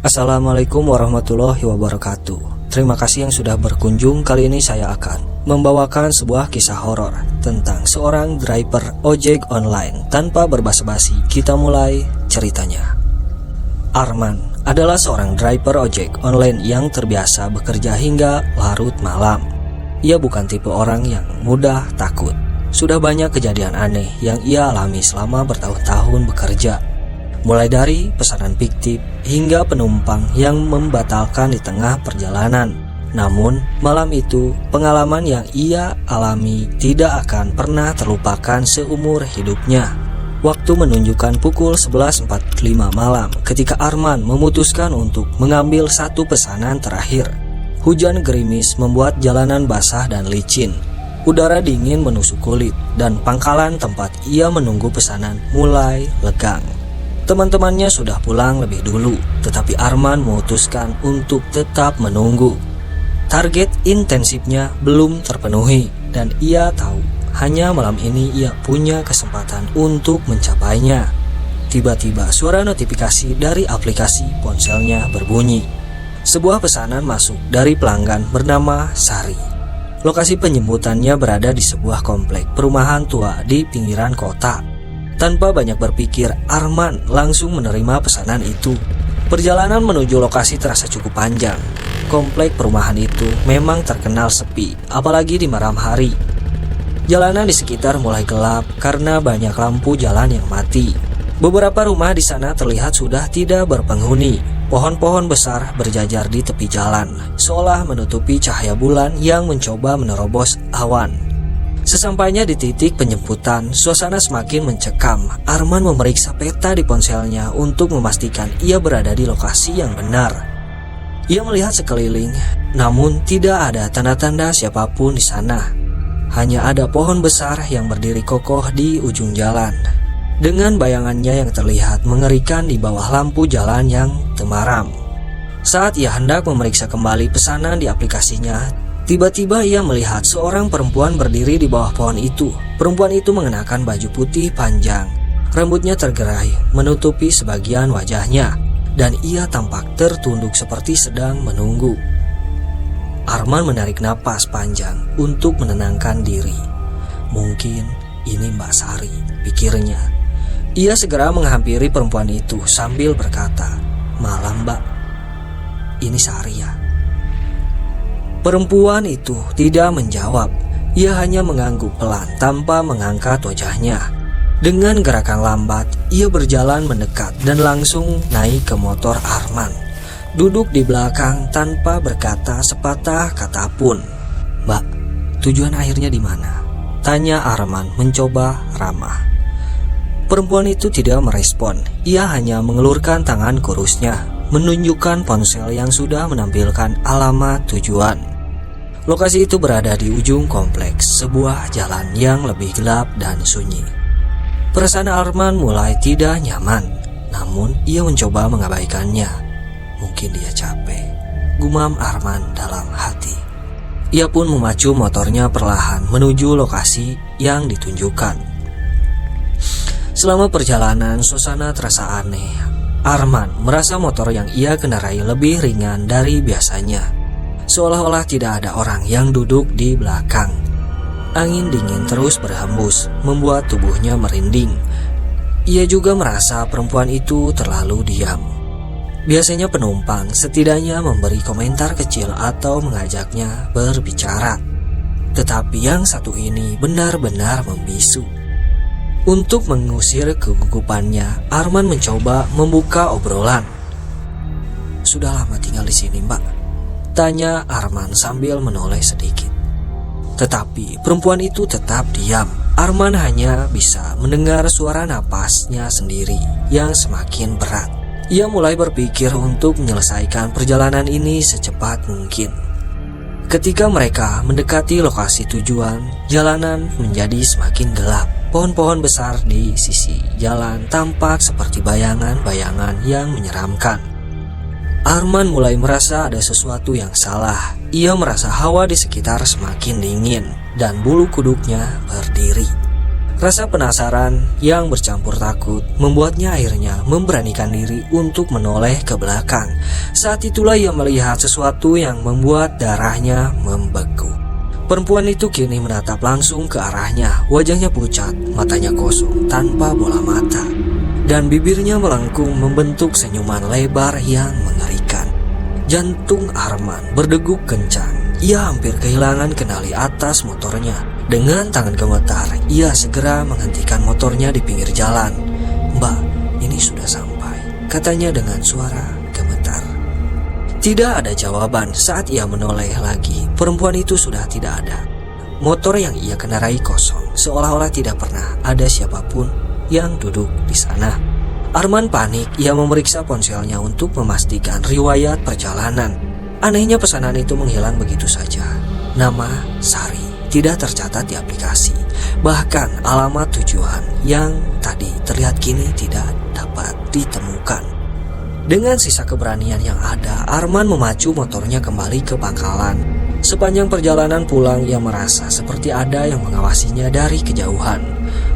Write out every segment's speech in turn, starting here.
Assalamualaikum warahmatullahi wabarakatuh. Terima kasih yang sudah berkunjung. Kali ini saya akan membawakan sebuah kisah horor tentang seorang driver ojek online. Tanpa berbasa-basi, kita mulai ceritanya. Arman adalah seorang driver ojek online yang terbiasa bekerja hingga larut malam. Ia bukan tipe orang yang mudah takut. Sudah banyak kejadian aneh yang ia alami selama bertahun-tahun bekerja. Mulai dari pesanan fiktif hingga penumpang yang membatalkan di tengah perjalanan. Namun malam itu pengalaman yang ia alami tidak akan pernah terlupakan seumur hidupnya. Waktu menunjukkan pukul 11.45 malam ketika Arman memutuskan untuk mengambil satu pesanan terakhir. Hujan gerimis membuat jalanan basah dan licin. Udara dingin menusuk kulit dan pangkalan tempat ia menunggu pesanan mulai legang. Teman-temannya sudah pulang lebih dulu, tetapi Arman memutuskan untuk tetap menunggu. Target intensifnya belum terpenuhi dan ia tahu hanya malam ini ia punya kesempatan untuk mencapainya. Tiba-tiba suara notifikasi dari aplikasi ponselnya berbunyi. Sebuah pesanan masuk dari pelanggan bernama Sari. Lokasi penjemputannya berada di sebuah komplek perumahan tua di pinggiran kota. Tanpa banyak berpikir, Arman langsung menerima pesanan itu. Perjalanan menuju lokasi terasa cukup panjang. Komplek perumahan itu memang terkenal sepi, apalagi di malam hari. Jalanan di sekitar mulai gelap karena banyak lampu jalan yang mati. Beberapa rumah di sana terlihat sudah tidak berpenghuni. Pohon-pohon besar berjajar di tepi jalan, seolah menutupi cahaya bulan yang mencoba menerobos awan. Sesampainya di titik penjemputan, suasana semakin mencekam. Arman memeriksa peta di ponselnya untuk memastikan ia berada di lokasi yang benar. Ia melihat sekeliling, namun tidak ada tanda-tanda siapapun di sana. Hanya ada pohon besar yang berdiri kokoh di ujung jalan, dengan bayangannya yang terlihat mengerikan di bawah lampu jalan yang temaram. Saat ia hendak memeriksa kembali pesanan di aplikasinya, tiba-tiba ia melihat seorang perempuan berdiri di bawah pohon itu. Perempuan itu mengenakan baju putih panjang. Rambutnya tergerai menutupi sebagian wajahnya, dan ia tampak tertunduk seperti sedang menunggu. Arman menarik napas panjang untuk menenangkan diri. Mungkin ini Mbak Sari, pikirnya. Ia segera menghampiri perempuan itu sambil berkata, "Malam Mbak, ini Sari ya?" Perempuan itu tidak menjawab. Ia hanya mengangguk pelan tanpa mengangkat wajahnya. Dengan gerakan lambat, ia berjalan mendekat dan langsung naik ke motor Arman. Duduk di belakang tanpa berkata sepatah kata pun. "Mbak, tujuan akhirnya di mana?" tanya Arman mencoba ramah. Perempuan itu tidak merespon. Ia hanya mengelurkan tangan kurusnya, menunjukkan ponsel yang sudah menampilkan alamat tujuan. Lokasi itu berada di ujung kompleks, sebuah jalan yang lebih gelap dan sunyi. Perasaan Arman mulai tidak nyaman, namun ia mencoba mengabaikannya. Mungkin dia capek, gumam Arman dalam hati. Ia pun memacu motornya perlahan menuju lokasi yang ditunjukkan. Selama perjalanan, suasana terasa aneh. Arman merasa motor yang ia kendarai lebih ringan dari biasanya. Seolah-olah tidak ada orang yang duduk di belakang. Angin dingin terus berhembus, membuat tubuhnya merinding. Ia juga merasa perempuan itu terlalu diam. Biasanya penumpang setidaknya memberi komentar kecil atau mengajaknya berbicara. Tetapi yang satu ini benar-benar membisu. Untuk mengusir kegugupannya, Arman mencoba membuka obrolan. "Sudah lama tinggal di sini, Mbak?" tanya Arman sambil menoleh sedikit. Tetapi perempuan itu tetap diam. Arman hanya bisa mendengar suara napasnya sendiri yang semakin berat. Ia mulai berpikir untuk menyelesaikan perjalanan ini secepat mungkin. Ketika mereka mendekati lokasi tujuan, jalanan menjadi semakin gelap. Pohon-pohon besar di sisi jalan tampak seperti bayangan-bayangan yang menyeramkan. Arman mulai merasa ada sesuatu yang salah. Ia merasa hawa di sekitar semakin dingin dan bulu kuduknya berdiri. Rasa penasaran yang bercampur takut membuatnya akhirnya memberanikan diri untuk menoleh ke belakang. Saat itulah ia melihat sesuatu yang membuat darahnya membeku. Perempuan itu kini menatap langsung ke arahnya. Wajahnya pucat, matanya kosong tanpa bola mata, dan bibirnya melengkung membentuk senyuman lebar yang mengerikan. Jantung Arman berdegup kencang. Ia hampir kehilangan kendali atas motornya. Dengan tangan gemetar, ia segera menghentikan motornya di pinggir jalan. "Mbak, ini sudah sampai," katanya dengan suara gemetar. Tidak ada jawaban. Saat ia menoleh lagi, perempuan itu sudah tidak ada. Motor yang ia kendarai kosong, seolah-olah tidak pernah ada siapapun yang duduk di sana. Arman panik. Ia memeriksa ponselnya untuk memastikan riwayat perjalanan. Anehnya pesanan itu menghilang begitu saja. Nama Sari tidak tercatat di aplikasi. Bahkan alamat tujuan yang tadi terlihat kini tidak dapat ditemukan. Dengan sisa keberanian yang ada, Arman memacu motornya kembali ke pangkalan. Sepanjang perjalanan pulang, ia merasa seperti ada yang mengawasinya dari kejauhan.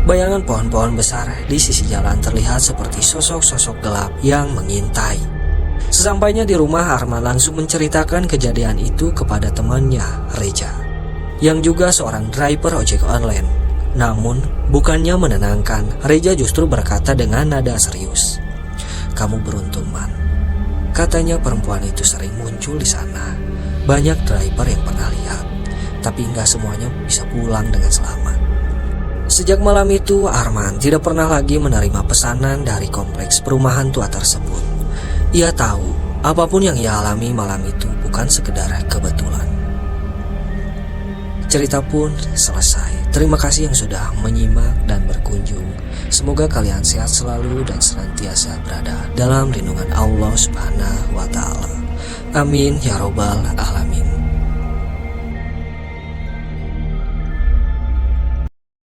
Bayangan pohon-pohon besar di sisi jalan terlihat seperti sosok-sosok gelap yang mengintai. Sesampainya di rumah, Arman langsung menceritakan kejadian itu kepada temannya, Reja, yang juga seorang driver ojek online. Namun, bukannya menenangkan, Reja justru berkata dengan nada serius, "Kamu beruntung, Man." Katanya perempuan itu sering muncul di sana. Banyak driver yang pernah lihat, tapi nggak semuanya bisa pulang dengan selamat. Sejak malam itu, Arman tidak pernah lagi menerima pesanan dari kompleks perumahan tua tersebut. Ia tahu, apapun yang ia alami malam itu bukan sekedar kebetulan. Cerita pun selesai. Terima kasih yang sudah menyimak dan berkunjung. Semoga kalian sehat selalu dan senantiasa berada dalam lindungan Allah Subhanahu wa Ta'ala. Amin ya robbal alamin.